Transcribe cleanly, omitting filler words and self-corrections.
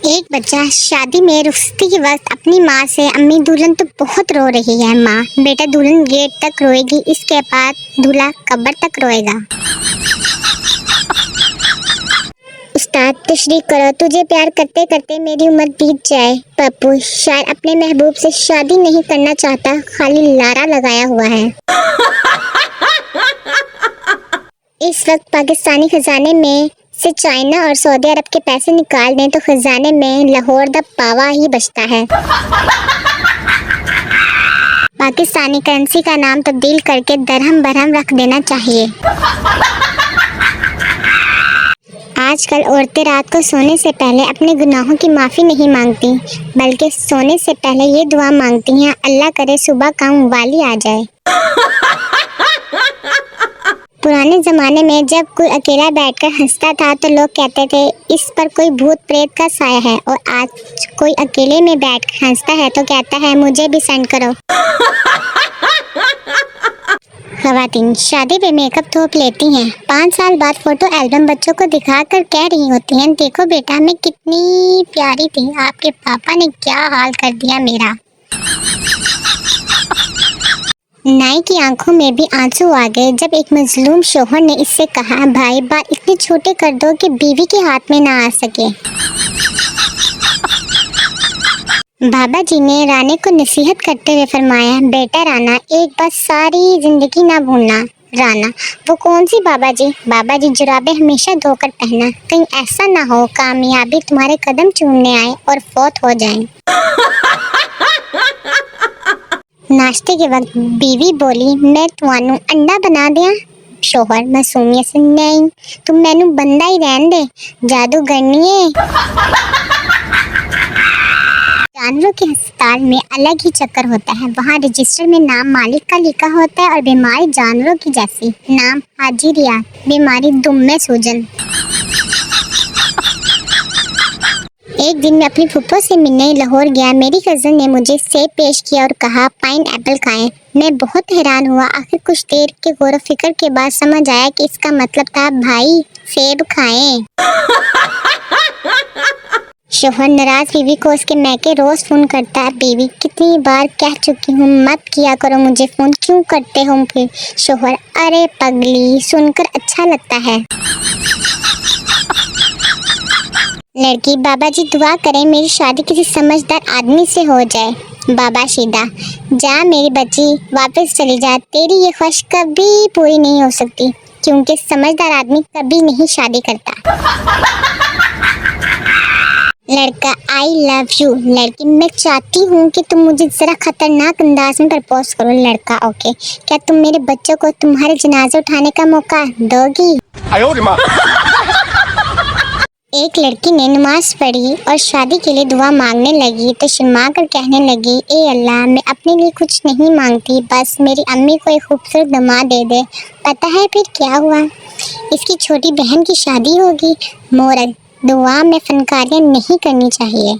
एक बच्चा शादी में रुखसती के वक्त अपनी माँ से, अम्मी दुल्हन तो बहुत रो रही है माँ। बेटा दुल्हन गेट तक रोएगी, इसके बाद दूल्हा कब्र तक रोएगा। उस्ताद तशरीह करो, तुझे प्यार करते करते मेरी उम्र बीत जाए। पप्पू शायद अपने महबूब से शादी नहीं करना चाहता, खाली लारा लगाया हुआ है। इस वक्त पाकिस्तानी खजाने में से चाइना और सऊदी अरब के पैसे निकाल दें तो खजाने में लाहौर दा पावा ही बचता है। पाकिस्तानी करेंसी का नाम तब्दील करके दरहम बरहम रख देना चाहिए। आजकल औरतें रात को सोने से पहले अपने गुनाहों की माफ़ी नहीं मांगती, बल्कि सोने से पहले ये दुआ मांगती हैं, अल्लाह करे सुबह काम वाली आ जाए। पुराने ज़माने में जब कोई अकेला बैठकर हंसता था तो लोग कहते थे इस पर कोई भूत प्रेत का साया है, और आज कोई अकेले में बैठकर हंसता है तो कहता है मुझे भी सेंड करो। ख़वातीन शादी पे मेकअप थोप लेती हैं, 5 साल बाद फ़ोटो एल्बम बच्चों को दिखाकर कह रही होती हैं, देखो बेटा मैं कितनी प्यारी थी, आपके पापा ने क्या हाल कर दिया मेरा। नाई की आंखों में भी आंसू आ गए जब एक मजलूम शोहर ने इससे कहा, भाई बाल इतने छोटे कर दो कि बीवी के हाथ में ना आ सके। बाबा जी ने राने को नसीहत करते हुए फरमाया, बेटा राना एक बात सारी जिंदगी ना भूलना। राना वो कौन सी बाबा जी? बाबा जी जुराबे हमेशा धोकर पहना, कहीं ऐसा ना हो कामयाबी तुम्हारे कदम चूमने आए और फौत हो जाए। नाश्ते के वक्त बीवी बोली, मैं तुहानू अंडा बना दिया। शोहर मासूमियत से, नहीं तुम मैनू बंदा ही रहन दे, जादू करनी है। जानवरों के अस्पताल में अलग ही चक्कर होता है, वहाँ रजिस्टर में नाम मालिक का लिखा होता है और बीमारी जानवरों की जैसी। नाम हाजी रियाज, बीमारी दुम में सूजन। एक दिन मैं अपनी फूफो से मिलने लाहौर गया, मेरी कज़न ने मुझे सेब पेश किया और कहा पाइन एप्पल खाएं। मैं बहुत हैरान हुआ, आखिर कुछ देर के गौर फिक्र के बाद समझ आया कि इसका मतलब था भाई सेब खाएं। शोहर नाराज बीवी को उसके मैके रोज फोन करता है, बीवी कितनी बार कह चुकी हूँ मत किया करो मुझे फोन, क्यों करते हो फिर? शोहर अरे पगली सुनकर अच्छा लगता है। लड़की बाबा जी दुआ करें मेरी शादी किसी समझदार आदमी से हो जाए। बाबा शीदा जा मेरी बच्ची वापस चली जा, तेरी ये ख्वाहिश कभी पूरी नहीं हो सकती क्योंकि समझदार आदमी कभी नहीं शादी करता। लड़का आई लव यू। लड़की मैं चाहती हूँ कि तुम मुझे जरा खतरनाक अंदाज में प्रपोज करो। लड़का ओके, क्या तुम मेरे बच्चों को तुम्हारे जनाजे उठाने का मौका दोगी? एक लड़की ने नमाज पढ़ी और शादी के लिए दुआ मांगने लगी तो शर्मा कर कहने लगी, ए अल्लाह मैं अपने लिए कुछ नहीं मांगती, बस मेरी अम्मी को एक खूबसूरत दामाद दे दे। पता है फिर क्या हुआ? इसकी छोटी बहन की शादी होगी। मोरल दुआ में फनकारियाँ नहीं करनी चाहिए।